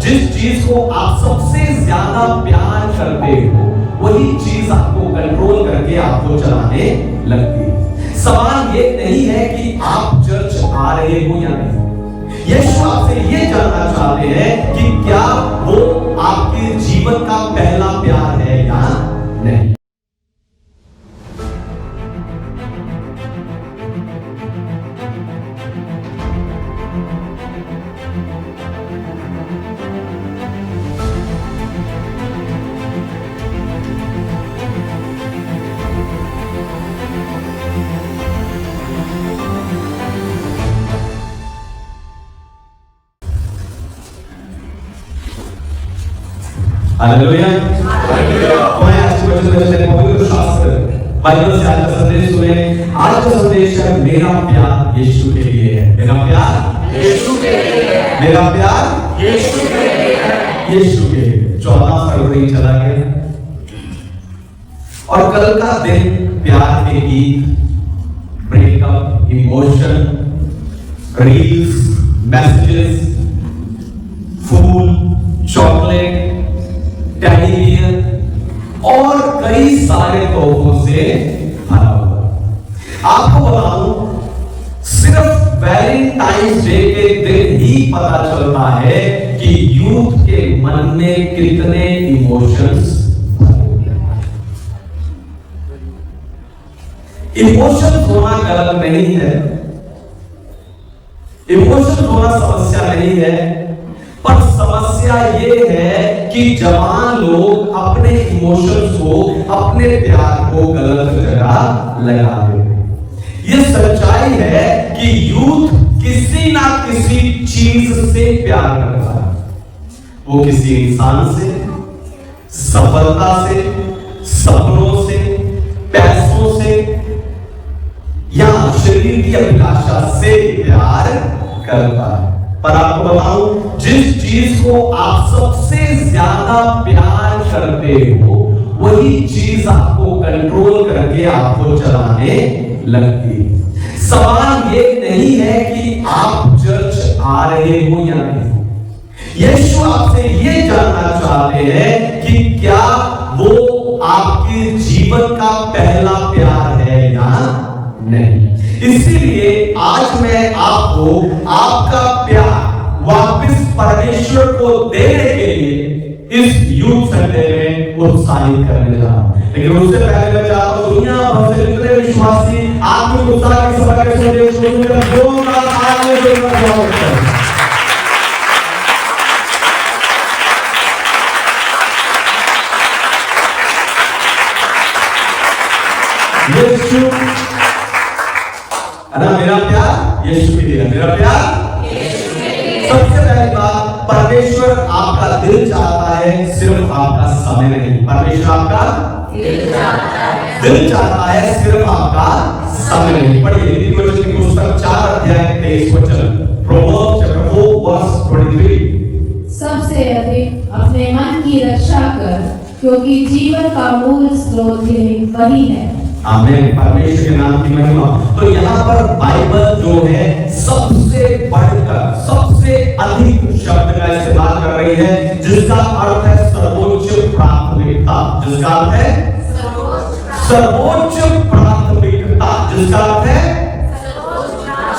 जिस चीज को आप सबसे ज्यादा प्यार करते हो वही चीज आपको कंट्रोल करके आपको चलाने लगती है। सवाल ये नहीं है कि आप चर्च आ रहे हो या नहीं। यीशु आपसे ये जानना चाहते हैं कि क्या वो आपके जीवन का पहला प्यार है या नहीं। हालेलुया। मैं आज के वचन में पवित्र शास्त्र बाइबल से आज का संदेश सुने। आज का संदेश है मेरा प्यार यीशु के लिए है। मेरा प्यार यीशु के लिए है। मेरा प्यार यीशु के लिए है। यीशु के लिए 14 फरवरी चला गया और कल का दिन प्यार के गीत, ब्रेकअप, इमोशन, रील्स, मैसेजेस, फूल, चॉकलेट, टेडी बियर और कई सारे तोहफों से भरा हुआ। आपको बताऊं, सिर्फ वैलेंटाइंस डे के दिन ही पता चलता है कि यूथ के मन में कितने इमोशंस। इमोशंस होना गलत नहीं है, इमोशंस होना समस्या नहीं है, पर समस्या ये है कि जवान लोग अपने इमोशंस को, अपने प्यार को गलत जगह लगा देते। ये सच्चाई है कि यूथ किसी ना किसी चीज से प्यार करता है। वो किसी इंसान से, सफलता से, सपनों से, पैसों से या शरीर की अभिलाषा से प्यार करता है। पर आपको बताऊं, जिस चीज को आप सबसे ज्यादा प्यार करते हो वही चीज आपको कंट्रोल करके आपको चलाने लगती है। सवाल ये नहीं है कि आप चर्च आ रहे हो या नहीं। यीशु आपसे ये जानना चाहते हैं कि क्या वो आपके जीवन का पहला प्यार है या नहीं। इसीलिए आज मैं आपको आपका प्यार वापस परमेश्वर को देने के लिए इस यूथ संडे में उत्साहित करने जा रहा हूं। लेकिन उससे पहले मैं चाहता हूं दुनिया भर से जितने विश्वासी आत्मिक उत्साह की सभा के संदेश को सुनकर जोरदार आवाज में स्वागत करें। यीशु मेरा प्यार यीशु के लिए, मेरा प्यार यीशु के लिए। सबसे पहली बात, परमेश्वर आपका दिल चाहता है, सिर्फ आपका समय नहीं। परमेश्वर आपका दिल चाहता है, सिर्फ आपका समय नहीं। पढ़िए नीतिवचन की पुस्तक 4 अध्याय 23 वचन, प्रोवर्ब्स चैप्टर 4 वर्स 23। सबसे अधिक अपने मन की रक्षा कर, क्योंकि जीवन का मूल स्रोत वही है। आमीन। परमेश्वर के नाम की महिमा। तो यहाँ पर बाइबल जो है सबसे बढ़कर, सबसे अधिक शब्द का इस्तेमाल कर रही है, जिसका अर्थ है सर्वोच्च प्राथमिकता। जिसका अर्थ है सर्वोच्च प्राथमिकता। जिसका अर्थ है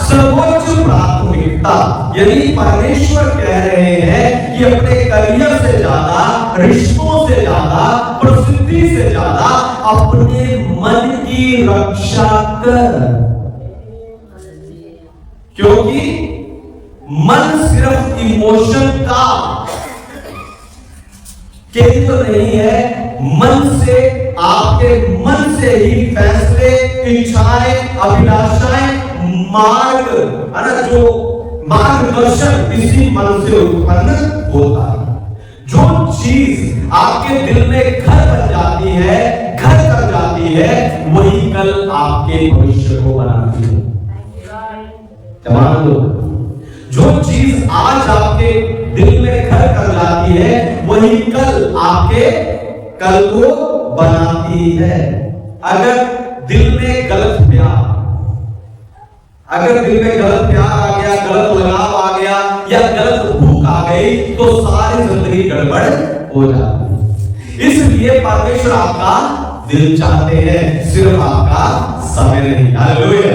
सर्वोच्च प्राथमिकता। यानी परमेश्वर कह रहे हैं कि अपने करियर से ज्यादा, रिश्तों से ज्यादा, प्रसिद्धि से ज्यादा अपने मन की रक्षा कर, क्योंकि मन सिर्फ इमोशन का केंद्र नहीं है। मन से, आपके मन से ही फैसले, इच्छाएं, अभिलाषाएं, मार्ग है ना, जो मार्गदर्शन इसी मन से उत्पन्न होता है। जो चीज आपके दिल में घर बन जाती है, घर कर जाती है, वही कल आपके भविष्य को बनाती है। जो चीज आज आपके दिल में घर कर जाती है, वही कल आपके कल को बनाती है। अगर दिल में गलत प्यार, अगर दिल में गलत प्यार आ गया, गलत लगाव आ गया, या गलत भूख आ गई तो सारी जिंदगी गड़बड़ हो जाती। इसलिए परमेश्वर आपका दिल चाहते हैं, सिर्फ आपका समय नहीं। हालेलुया।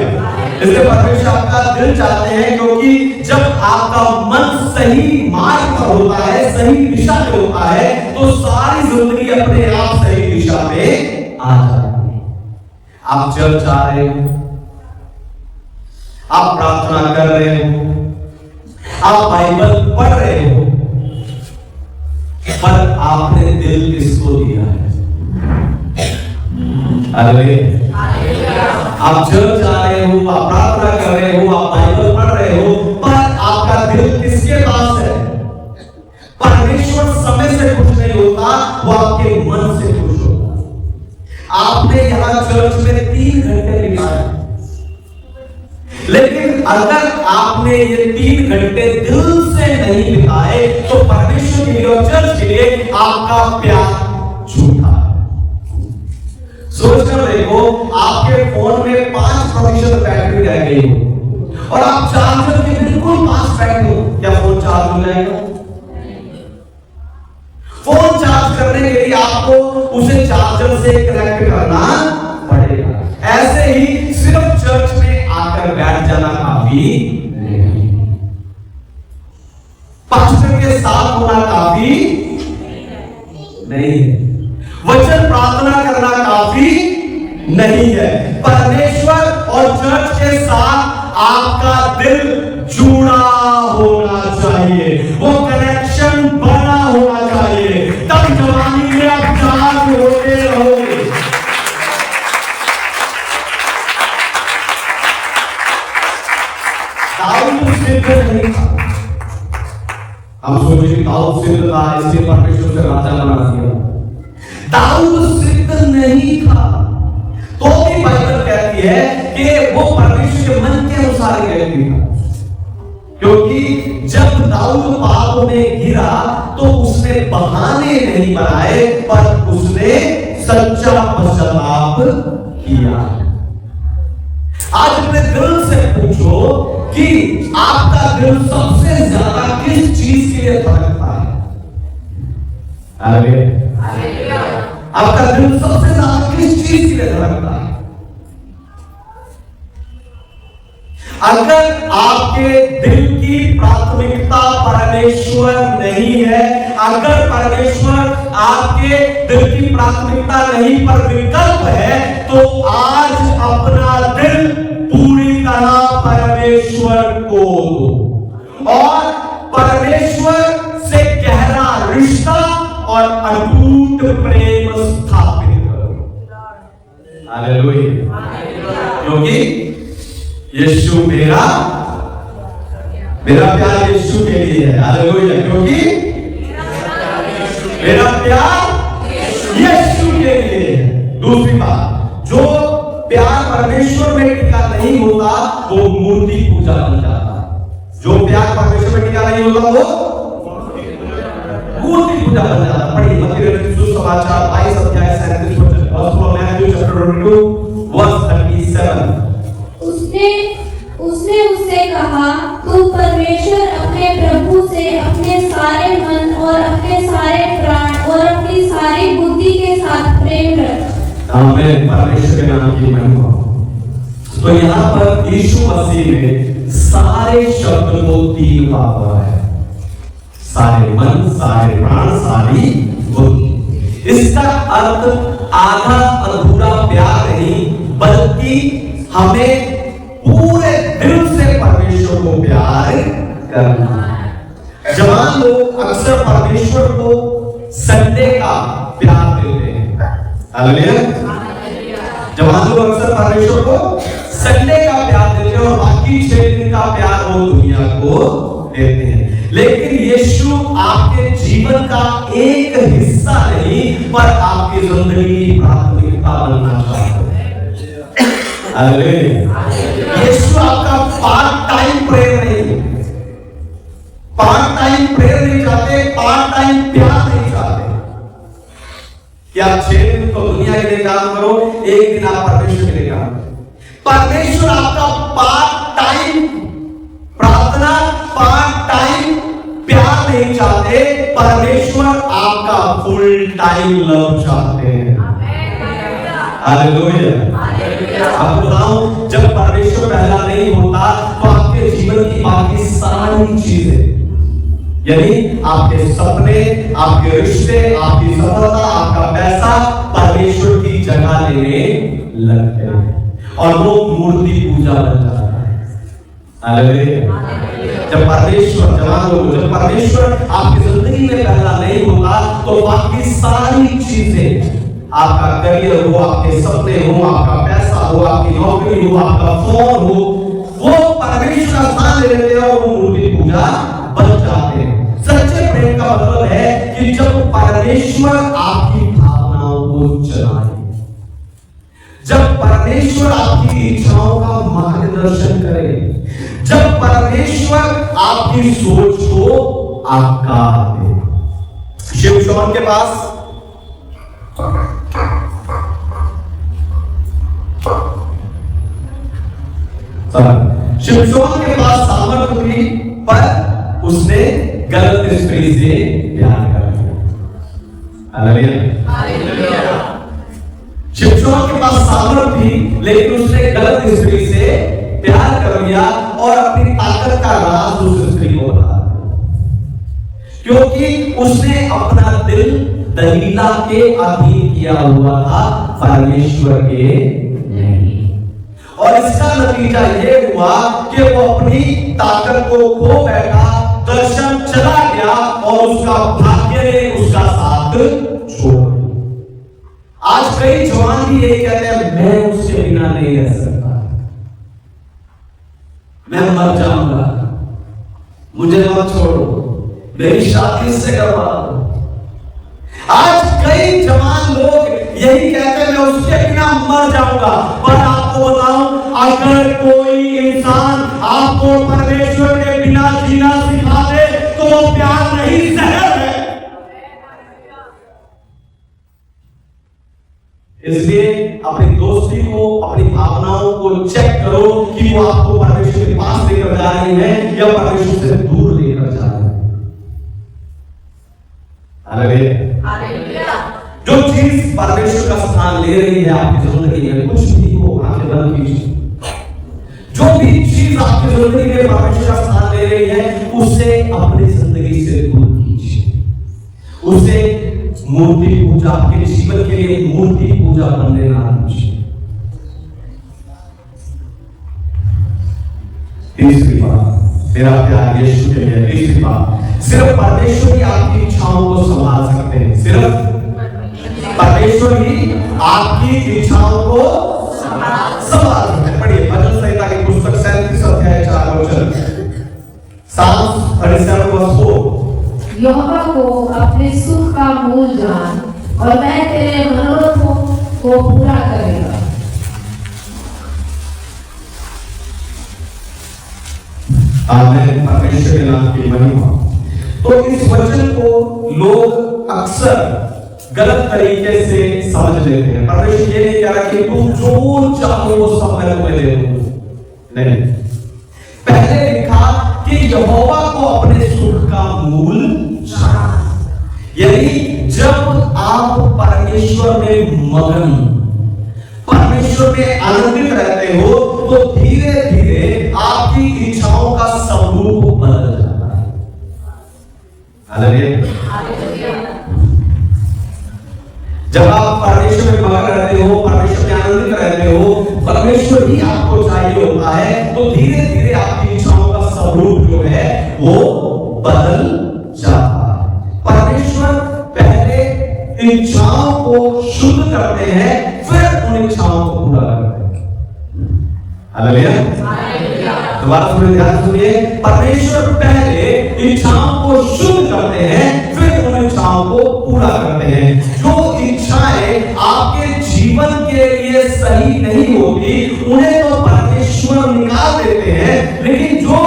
इसलिए परमेश्वर आपका दिल चाहते हैं, क्योंकि जब आपका मन सही मार्ग पर होता है, सही दिशा में होता है, तो सारी जिंदगी अपने आप सही दिशा में आ जाती है। आप चर्च जा रहे हो, आप प्रार्थना कर रहे हो, आप बाइबल पढ़ रहे हो, पर आपने दिल किसको दिया है? आप चर्च जा रहे हो, आप प्रार्थना कर रहे हो, आप बाइबल पढ़ रहे हो, पर आपका दिल किसके पास है? परमेश्वर समय से खुश नहीं होता, वो आपके मन से खुश होता। आपने यहां चर्च में 3 घंटे बिताए, लेकिन अगर आपने ये 3 घंटे दिल से नहीं बिताए तो परमेश्वर के लिए और चर्च के लिए आपका प्यार झूठा। सोचकर देखो, आपके फोन में 5% बैटरी रह गई हो और आप चार्जर के बिल्कुल पास बैठे हो, क्या फोन चार्ज हो जाएगा? फोन चार्ज करने के लिए आपको उसे चार्जर से कनेक्ट करना पड़ेगा। ऐसे ही सिर्फ चर्च में आकर बैठ जाना काफी नहीं, पास्टर के साथ होना काफी नहीं है, वचन प्रार्थना करना काफी नहीं है। परमेश्वर और चर्च के साथ आपका दिल जुड़ा होना चाहिए, वो कनेक्शन बना होना चाहिए, तब जवानी में आप चार्ज होते रहोगे। दाऊद सिद्ध नहीं था, हम सोचे कि दाऊद सिद्ध था इसलिए परमेश्वर से राजा बना दिया। दाऊद सिद्ध नहीं था, तो भी बाइबल कहती है कि वो परमेश्वर के मन के अनुसार व्यक्ति था, क्योंकि जब दाऊद पाप में गिरा तो उसने बहाने नहीं बनाए, पर उसने सच्चा पश्चाताप किया। आज अपने दिल से पूछो कि आपका दिल सबसे ज्यादा किस चीज के लिए धड़कता है? आपका दिल सबसे ज्यादा किस चीज के लिए धड़कता है? अगर आपके दिल की प्राथमिकता परमेश्वर नहीं है, अगर परमेश्वर आपके दिल की प्राथमिकता नहीं पर विकल्प है, तो आज अपना दिल पूरी तरह परमेश्वर को दो और परमेश्वर से गहरा रिश्ता और अटूट प्रेम स्थापित करो। हालेलुया। क्योंकि यीशु मेरा प्यार यीशु के लिए है। हालेलुया। क्योंकि मेरा प्यार यीशु के लिए है। दूसरी बात, जो प्यार परमेश्वर में टिका नहीं होता वो मूर्ति पूजा बन जाता है। जो प्यार परमेश्वर में टिका नहीं होता वो मूर्ति पूजा बन जाता है। पढ़िए मत्ती रचित सुसमाचार 22 अध्याय 37 वचन और मैथ्यू चैप्टर 22 वर्स 37। उसने उससे कहा, तू परमेश्वर अपने प्रभु से अपने सारे मन और अपने सारे प्राण और अपनी सारी बुद्धि के साथ प्रेम रख। आमीन। परमेश्वर के नाम की महिमा। तो यहाँ पर यीशु मसीह ने सारे शब्द को 3 बार बोला है, सारे मन, सारे प्राण, सारी बुद्धि। इसका अर्थ आधा अधूरा प्यार नहीं, बल्कि हमें पूरे दिल से परमेश्वर को प्यार करना है। जवान लोग अक्सर परमेश्वर को संडे का प्यार देते हैं। हालेलुया। जवान लोग अक्सर परमेश्वर को संडे का प्यार देते हैं और बाकी 6 दिन का प्यार वो दुनिया को देते हैं। लेकिन यीशु आपके जीवन का एक हिस्सा नहीं, पर आपकी जिंदगी की प्राथमिकता बनना चाहते हैं। यीशु आपका पार्ट टाइम प्रेयर नहीं, पार्ट टाइम प्रेयर नहीं चाहते, पार्ट टाइम प्यार नहीं चाहते कि आप 6 दिन तो दुनिया के लिए काम करो, 1 दिन आप परमेश्वर के लिए काम करो। परमेश्वर आपका पार्ट टाइम प्रार्थना, पार्ट टाइम चाहते, परमेश्वर आपका फुल टाइम लव चाहते हैं। हालेलुया। आपको बताऊं, जब परमेश्वर पहला नहीं होता तो आपके जीवन की बाकी सारी चीजें, यानी आपके सपने, आपके रिश्ते, आपकी सफलता, आपका पैसा परमेश्वर की जगह लेने लगते हैं और वो मूर्ति पूजा बन जाता है। हालेलुया। जब परमेश्वर, जवान लोग, जब परमेश्वर आपकी जिंदगी में पहला नहीं होता तो बाकी सारी चीजें, आपका करियर हो, आपके सपने हो, आपका पैसा हो, आपकी नौकरी हो, आपका फोन हो, वो परमेश्वर का स्थान ले लेते हैं और वो मूर्ति पूजा बन जाते हैं। सच्चे प्रेम का मतलब है कि जब परमेश्वर आपकी भावनाओं को चलाए, जब परमेश्वर आपकी इच्छाओं का मार्गदर्शन करे, जब परमेश्वर आपकी सोच को आकार दे। शिमशोन के पास शिमशोन के पास सामर्थ्य थी, पर उसने गलत स्त्री से प्यार कर लिया। हालेलुया। शिमशोन के पास सामर्थ्य थी, लेकिन उसने गलत स्त्री से प्यार कर लिया और अपनी ताकत का राज उस स्त्री को बता दिया, क्योंकि उसने अपना दिल दलीला के अधीन किया हुआ था, परमेश्वर के नहीं। और इसका नतीजा यह हुआ कि वो अपनी ताकत को खो बैठा, दर्शन चला गया और उसका भाग्य ने उसका साथ छोड़ दिया। आज कई जवान भी यही कहते हैं, मैं उसके बिना नहीं रह सकता, मैं मर जाऊंगा, मुझे मत छोड़ो, मेरी शादी से करवा दो। आज कई जवान लोग यही कहते हैं, मैं उसके बिना मर जाऊंगा। पर आपको बताऊं, अगर कोई इंसान आपको परमेश्वर के बिना जीना सिखा दे तो वो प्यार नहीं, जहर है। इसलिए अपनी दोस्ती को, अपनी भावनाओं को चेक करो कि वो आपको परमेश्वर के पास लेकर जा रही है या परमेश्वर से दूर लेकर जा रही है। हालेलुया। जो चीज परमेश्वर का स्थान ले रही है आपकी जिंदगी में, कुछ भी हो, आंखें बंद कीजिए, जो भी चीज आपकी जिंदगी में परमेश्वर का स्थान ले रही है, उसे अपनी जिंदगी से दूर कीजिए। उसे मूर्ति पूजा, आपके जीवन के लिए मूर्ति पूजा बनने ना दीजिए। तीसरी बात, मेरा प्यार यीशु के लिए, तीसरी बात, सिर्फ परमेश्वर ही आपकी इच्छाओं को संभाल सकते हैं। सिर्फ परमेश्वर ही आपकी इच्छाओं को संभाल सकते हैं। पढ़िए भजन संहिता की पुस्तक 37 अध्याय 4 वचन, Psalms 37:4। यहोवा को अपने सुख का मूल जान, और मैं तेरे मनोरथों को पूरा करेगा। आमीन। परमेश्वर के नाम की महिमा। तो इस वचन को लोग अक्सर गलत तरीके से समझ लेते हैं। परमेश्वर ये नहीं कह रहा कि तुम जो चाहो वो सब मैं तुम्हें दे दूंगा, नहीं। पहले लिखा कि यहोवा को अपने सुख का मूल जान, यानी जब आप परमेश्वर में मगन, परमेश्वर में आनंदित रहते हो तो धीरे धीरे आपकी इच्छाओं का स्वरूप बदल जाता है। हालेलुया। जब आप परमेश्वर में मगन रहते हो, परमेश्वर में आनंदित रहते हो, परमेश्वर ही आपको चाहिए होता है, तो धीरे धीरे आपकी इच्छाओं का स्वरूप जो है वो बदल जाता है। परमेश्वर पहले इच्छाओं को शुद्ध करते हैं, फिर उन इच्छाओं को पूरा करते हैं। हालेलुया। दोबारा सुनिए, ध्यान सुनिए। परमेश्वर पहले इच्छाओं को शुद्ध करते हैं, फिर उन इच्छाओं को पूरा करते हैं। जो इच्छाएं आपके जीवन के लिए सही नहीं होती, उन्हें तो परमेश्वर निकाल देते हैं, लेकिन जो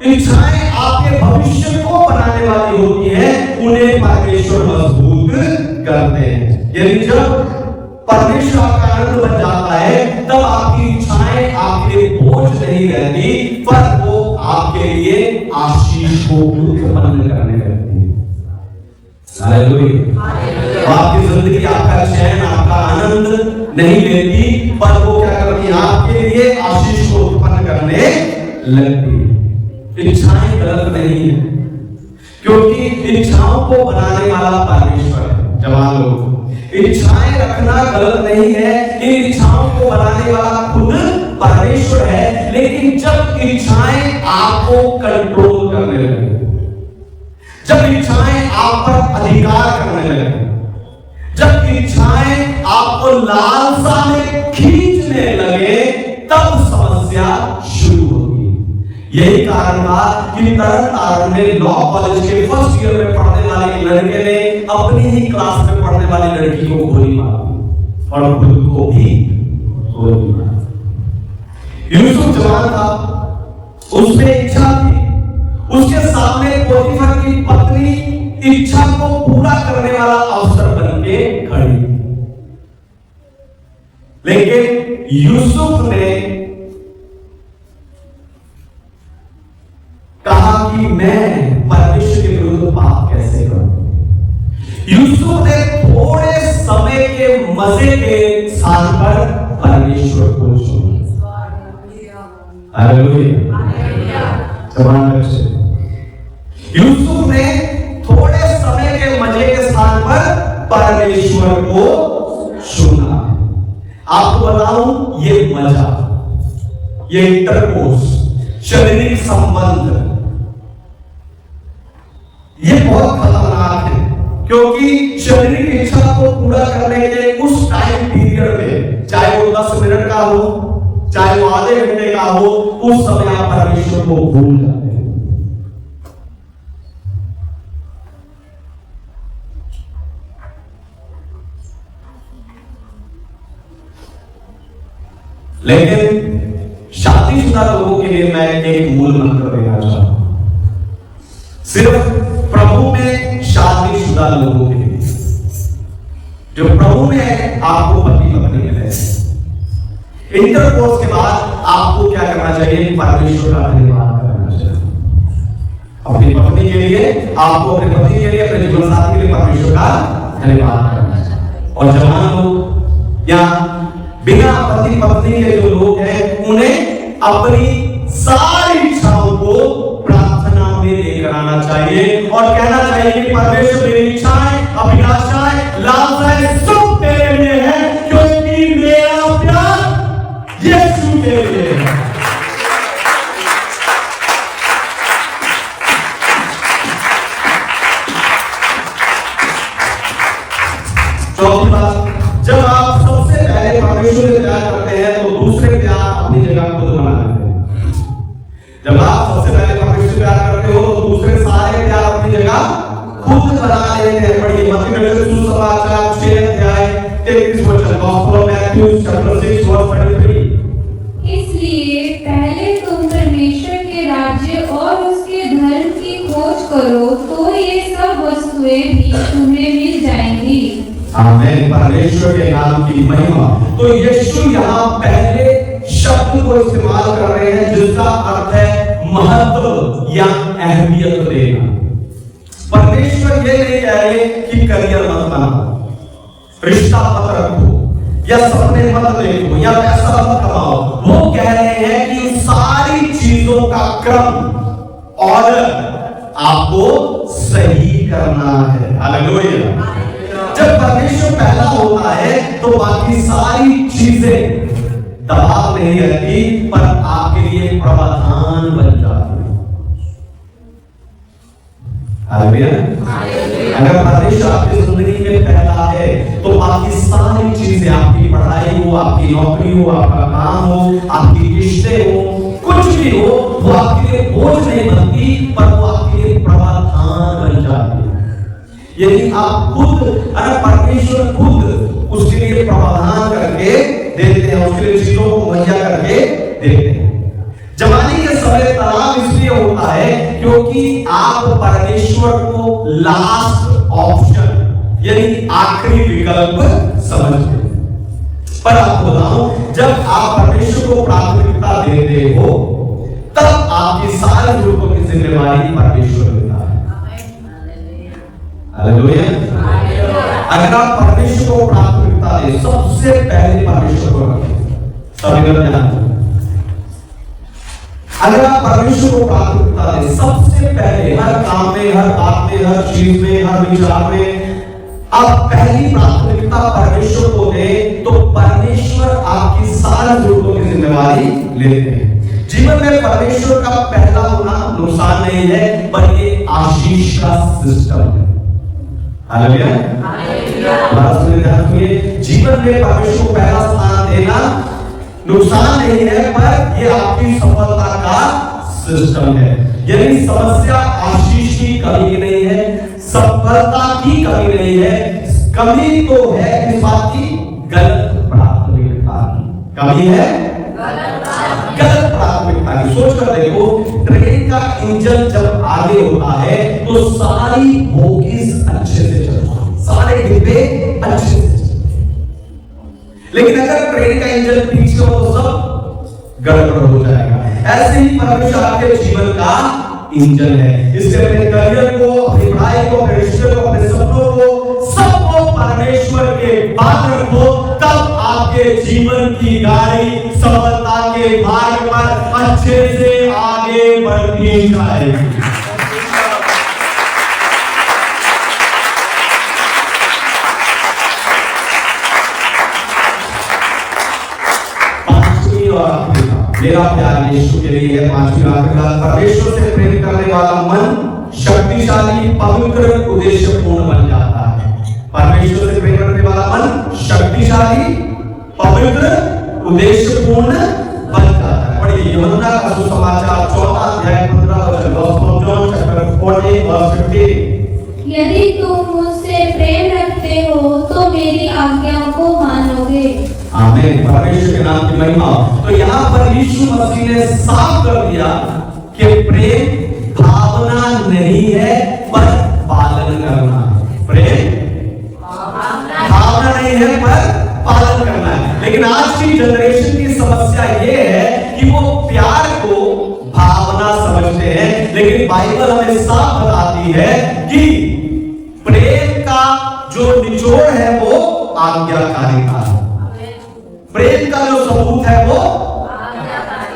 इच्छाएं आपके भविष्य को बनाने वाली होती हैं, उन्हें परमेश्वर मजबूत करते हैं। यानी जब परमेश्वर आपका आनंद बन जाता है, तब आपकी इच्छाएं आपके बोझ नहीं रहती, पर वो आपके लिए आशीष को उत्पन्न करने लगती है। हालेलुया। आपकी जिंदगी आपका चैन, आपका आनंद नहीं लेती, पर वो क्या करती है? आपके लिए आशीष को उत्पन्न करने लगती है। इच्छाएं गलत नहीं है, क्योंकि इच्छाओं को बनाने वाला परमेश्वर है। जवान लोग, इच्छाएं रखना गलत नहीं है, इन इच्छाओं को बनाने वाला खुद परमेश्वर है। लेकिन जब इच्छाएं आपको कंट्रोल करने लगे, जब इच्छाएं आप पर अधिकार करने लगे, जब इच्छाएं आपको लालसा में खींचने लगे, तब समस्या शुरू होगी। यही कारण था कि तरन तारण में लॉ कॉलेज के फर्स्ट ईयर में पढ़ने वाले एक लड़के ने अपनी ही क्लास में पढ़ने वाली लड़की को गोली मारी और खुद को भी गोली मारी। यूसुफ जवान था, उसमें इच्छा थी, उसके सामने पोतीफर की पत्नी इच्छा को पूरा करने वाला अवसर बन के खड़ी। लेकिन यूसुफ ने कहा कि मैं परमेश्वर के विरुद्ध पाप कैसे करूं। यूसुफ ने थोड़े समय के मजे के स्थान पर परमेश्वर को चुना। हालेलुया। यूसुफ ने थोड़े समय के मजे के स्थान पर परमेश्वर को चुना। आपको बताऊं, ये मजा, ये इंटरकोर्स, शारीरिक संबंध, ये बहुत खतरनाक है, क्योंकि शारीरिक इच्छा को पूरा करने के उस टाइम पीरियड में, चाहे वो 10 मिनट का हो, चाहे वो आधे घंटे का हो, उस समय आप परमेश्वर को भूल जाते हैं। लेकिन शादीशुदा लोगों के लिए मैं एक मूल मंत्र देना चाहता हूं, सिर्फ प्रभु में शादीशुदा लोगों के लिए, जो प्रभु में आपको पति पत्नी मिले, इंटरकोर्स के बाद आपको क्या करना चाहिए? परमेश्वर का धन्यवाद करना चाहिए। अपनी पत्नी के लिए, आपको अपने पति के लिए, अपने जीवन साथी के लिए परमेश्वर का धन्यवाद करना चाहिए। और जवान लोग या बिना पति पत्नी के जो लोग हैं, उन्हें अपनी सारी इच्छाओं को प्रार्थना में लेकर आना चाहिए और कहना चाहिए कि परमेश्वर मेरी इच्छाएं, अभिलाषाएं, लालसाएं सब तेरे लिए है, क्योंकि मेरा प्यार यीशु के लिए है। चौथी बात, जब आप सबसे पहले परमेश्वर से प्यार करते हैं तो दूसरे प्यार अपनी जगह खुद बना लेते हैं। जब आप सबसे पहले परमेश्वर से प्यार करते हो तो दूसरे सारे प्यार अपनी जगह खुद बना लेते हैं। पढ़िए मत्ती रचित सुसमाचार 6 अध्याय 33 वचन, gospel of Matthew chapter 6 verse 23। इसलिए पहले तुम परमेश्वर के राज्य और उसके धर्म की खोज करो, तो ये सब वस्तुएं भी तुम्हें मिल जाएंगी। आमीन। परमेश्वर के नाम की महिमा। तो यीशु यहाँ पहले शब्द को इस्तेमाल कर रहे हैं जिसका अर्थ है महत्व या अहमियत देना। परमेश्वर ये नहीं कह रहे कि करियर मत बनाओ, रिश्ता मत रखो, या सपने मत देखो, या पैसा मत कमाओ। वो कह रहे हैं कि इन सारी चीजों का क्रम, ऑर्डर आपको सही करना है। हालेलुया। जब परमेश्वर पहला होता है तो बाकी सारी चीजें दबाव नहीं रहती, पर आपके लिए प्रावधान बन जाती है। अगर परमेश्वर आपकी जिंदगी में पहला है तो बाकी सारी चीजें, आपकी पढ़ाई हो, आपकी नौकरी हो, आपका काम हो, आपकी रिश्ते हो, कुछ भी हो, वो आपके लिए बोझ नहीं बनती, पर वो आपके लिए प्रावधान बन जाती है। यदि आप खुद, अगर परमेश्वर खुद उसके लिए प्रावधान करके देते हैं, उसके लिए चीजों को मुहैया करके देते हैं। जवानी के समय तनाव इसलिए होता है क्योंकि आप परमेश्वर को लास्ट ऑप्शन यानी आखिरी विकल्प समझते हैं। पर आपको बताऊं, जब आप परमेश्वर को प्राथमिकता देते हो तब आपकी सारी जरूरतों की जिम्मेवारी परमेश्वर लेता है। हालेलुया। अगर आप परमेश्वर को प्राथमिकता दें, सबसे पहले परमेश्वर को रखें। सभी लोग ध्यान दें। अगर आप परमेश्वर को प्राथमिकता दें, सबसे पहले हर काम में, हर बात में, हर चीज में, हर विचार में आप पहली प्राथमिकता परमेश्वर को दें, तो परमेश्वर आपकी सारी जरूरतों की जिम्मेवारी लेते हैं। जीवन में परमेश्वर का पहला होना नुकसान नहीं है, पर ये आशीष का सिस्टम है। हालेलुया। जीवन में परमेश्वर को पहला स्थान देना नुकसान नहीं है, पर ये आपकी सफलता का सिस्टम है। यानी समस्या आशीष की कमी नहीं है, सफलता की कमी नहीं है, कमी तो है किस बात की? गलत प्राथमिकता की कमी है, गलत प्राथमिकता की। सोच कर देखो, ट्रेन का इंजन जब आगे होता है तो सारी बोगीज अच्छे से चलती है, सारे डिब्बे अच्छे से चलते हैं। लेकिन अगर ट्रेन का इंजन पीछे हो तो सब गड़बड़ हो जाएगा। ऐसे ही परमेश्वर आपके जीवन का इंजन है। इसलिए अपने करियर को, अपनी पढ़ाई को, अपने रिश्ते को, अपने सपनों को, सबको परमेश्वर के बाद रखो, तब आपके जीवन की गाड़ी सफलता के मार्ग पर अच्छे से आगे बढ़ती जाएगी। पांचवी और आखिरी मेरा प्यार यीशु के लिए है। पांचवी आखिरी बात, परमेश्वर से प्रेम करने वाला मन शक्तिशाली, पवित्र, उद्देश्यपूर्ण बन जाता है। परमेश्वर से प्रेम करने वाला मन शक्तिशाली, पवित्र, उद्देश्यपूर्ण बन जाता है। पढ़िए यूहन्ना का सुसमाचार 4 अध्याय 15 वचन, Gospel of John chapter 14 verse 15। यदि तुम मुझसे प्रेम रखते हो तो मेरी आज्ञाओं को मानोगे। आमीन। परमेश्वर के नाम की महिमा। तो यहाँ पर यीशु मसीह ने साफ कर दिया कि प्रेम भावना नहीं है, पर पालन करना है। प्रेम भावना नहीं है, पर पालन करना है। लेकिन आज की जनरेशन की समस्या ये है कि वो प्यार को भावना समझते हैं, लेकिन बाइबल हमें साफ बताती है कि प्रेम का जो निचोड़ है वो आज्ञाकारिता है। प्रेम का जो सबूत है वो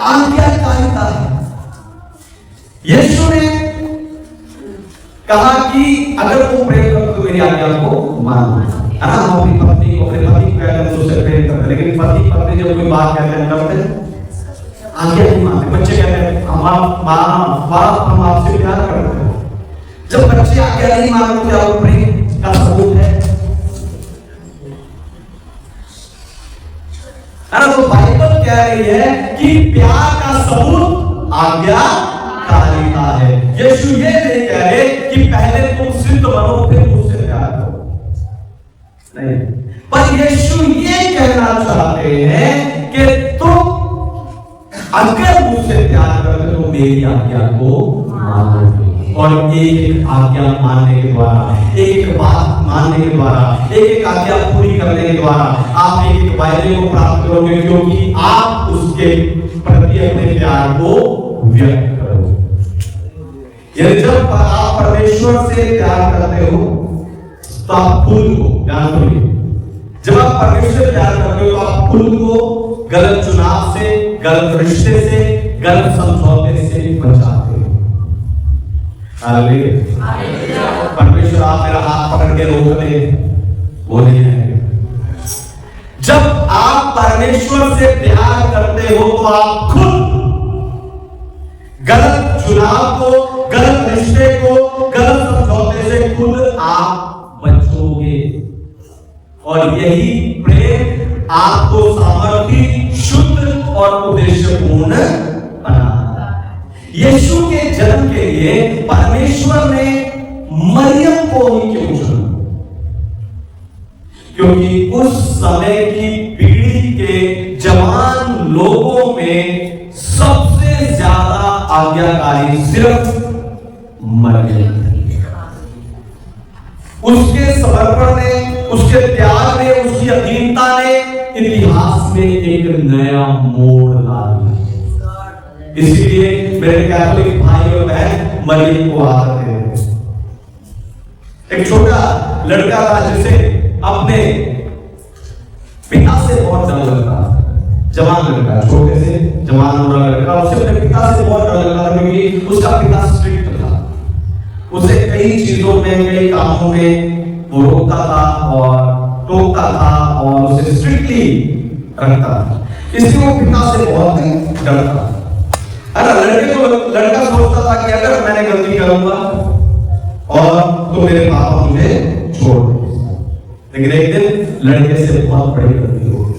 आज्ञाकारिता है। यीशु ने कहा कि अगर तुम प्रेम करते हो मेरी आज्ञा को मानो। हम अपनी पत्नी को, अपने पति को कहते हैं उससे प्रेम करते हैं, लेकिन पति पत्नी जब कोई बात कहते हैं करते आज्ञा नहीं मानते। बच्चे कहते हैं बाप हम आपसे प्यार करते हैं। जब बच्चे आज्ञा नहीं मानते क्या वो प्रेम का सबूत है? तो बाइबल कह रही है कि प्यार का सबूत आज्ञाकारिता है। यीशु ये नहीं कह रहे कि पहले तुम सिद्ध बनो फिर मुझसे प्यार करो, नहीं। पर यीशु ये कहना चाहते हैं कि तुम अगर मुझसे प्यार करते तो मेरी आज्ञा को मानोगे। और एक आज्ञा मानने के द्वारा, एक बात मानने के द्वारा, एक आज्ञा पूरी करने के द्वारा आप एक वायदे को प्राप्त करोगे, क्योंकि आप उसके प्रति अपने प्यार को व्यक्त करोगे। यदि जब आप परमेश्वर से प्यार करते हो तो आप खुद को, ध्यान सुनिए, जब आप परमेश्वर से प्यार करते हो तो आप खुद को गलत चुनाव से, गलत रिश्ते से, गलत समझौते से बचाते हो। हालेलुया। परमेश्वर आप मेरा हाथ पकड़ के रोक दे, वो नहीं है। जब आप परमेश्वर से प्यार करते हो तो आप खुद गलत चुनाव को, गलत रिश्ते को, गलत समझौते से खुद आप बचोगे। और यही प्रेम आपको सामर्थी, शुद्ध और उद्देश्यपूर्ण बनाता है। यीशु के जन्म के लिए परमेश्वर ने मरियम को ही क्यों चुना? क्योंकि उस समय की पीढ़ी के जवान लोगों में सबसे ज्यादा आज्ञाकारी सिर्फ मरियम थी। उसके समर्पण ने, उसके त्याग ने, उसकी अधीनता ने इतिहास में एक नया मोड़ ला दिया। इसलिए मेरे कैथोलिक भाई और बहन मरियम को आदर दे। एक छोटा लड़का था जिसे अपने पिता से बहुत डर लगता था। जवान लड़का, छोटे से जवान हो रहा लड़का, उसे अपने पिता से बहुत डर लगता था क्योंकि उसका पिता स्ट्रिक्ट था। उसे कई चीजों में, कई कामों में वो रोकता था और टोकता था और उसे स्ट्रिक्टली रखता था। इसलिए वो पिता से बहुत डरता था। लड़का सोचता था कि अगर मैंने गलती करूंगा और तो मेरे पापा मुझे छोड़ देंगे। लेकिन एक दिन लड़के से बहुत बड़ी गलती हो गई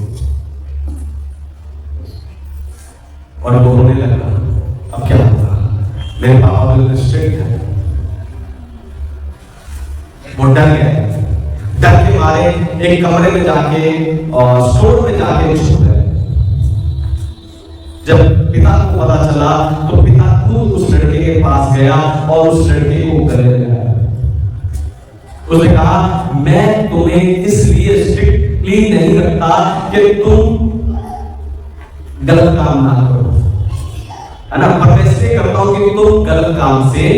और वो रोने लगा। अब क्या होगा, मेरे पापा तो स्ट्रिक्ट है। वो डर गया, डर के मारे एक कमरे में जाके और स्टोर में जाके छुप गए। जब पिता को पता चला तो पिता खुद उस लड़के के पास गया और उस लड़के को गले लगाया। उसने कहा, मैं तुम्हें इसलिए स्ट्रिक्टली नहीं रखता कि तुम गलत काम ना करो, है ना, पर मैं इसलिए करता हूं कि तुम गलत काम से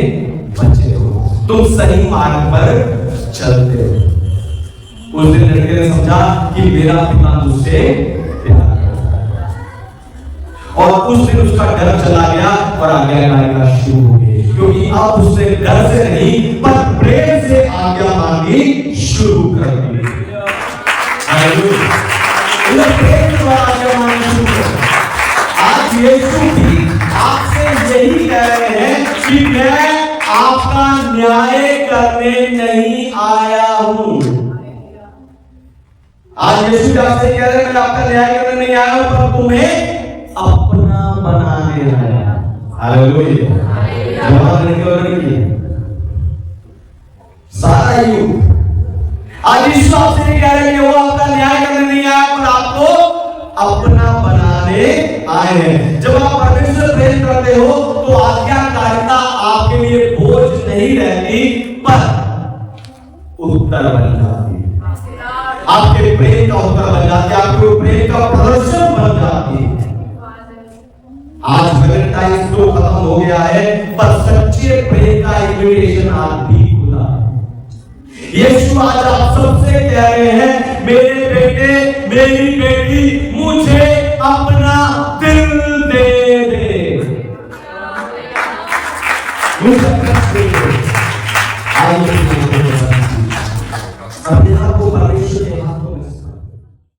बचे हो, तुम सही मार्ग पर चलते हो। उस दिन लड़के ने समझा कि मेरा पिता मुझसे प्यार करता है और उस दिन उसका डर चला गया और आज्ञाकारिता शुरू हो गई, क्योंकि अब उसने डर से नहीं पर प्रेम से आज्ञा मांगनी शुरू कर दी। आज यीशु भी आपसे यही कह रहे हैं कि मैं आपका न्याय करने नहीं आया हूं। आज यीशु आपसे कह रहे हैं, मैं आपका न्याय करने नहीं आया हूं, पर तुम्हें अपना बनाने आया। हालेलुया। जवान लड़के और लड़की, सारा युग आज यीशु आपसे नहीं कह रहे कि वो आपका न्याय करने नहीं आया, पर आपको अपना बनाने आए हैं। जब आप परमेश्वर प्रेम करते हो तो आज्ञाकारिता आपके लिए बोझ नहीं रहती, पर उत्तर बन जाती है। आपके प्रेम का उत्तर बन जाती है, आपके प्रेम का प्रदर्शन बन जाती है। आज वैलेंटाइन तो खत्म हो गया है, पर सच्चे प्रेम का इन्विटेशन आज भी खुला है। यीशु आज आप सबसे कह रहे हैं, मेरे बेटे, मेरी बेटी, मुझे अपने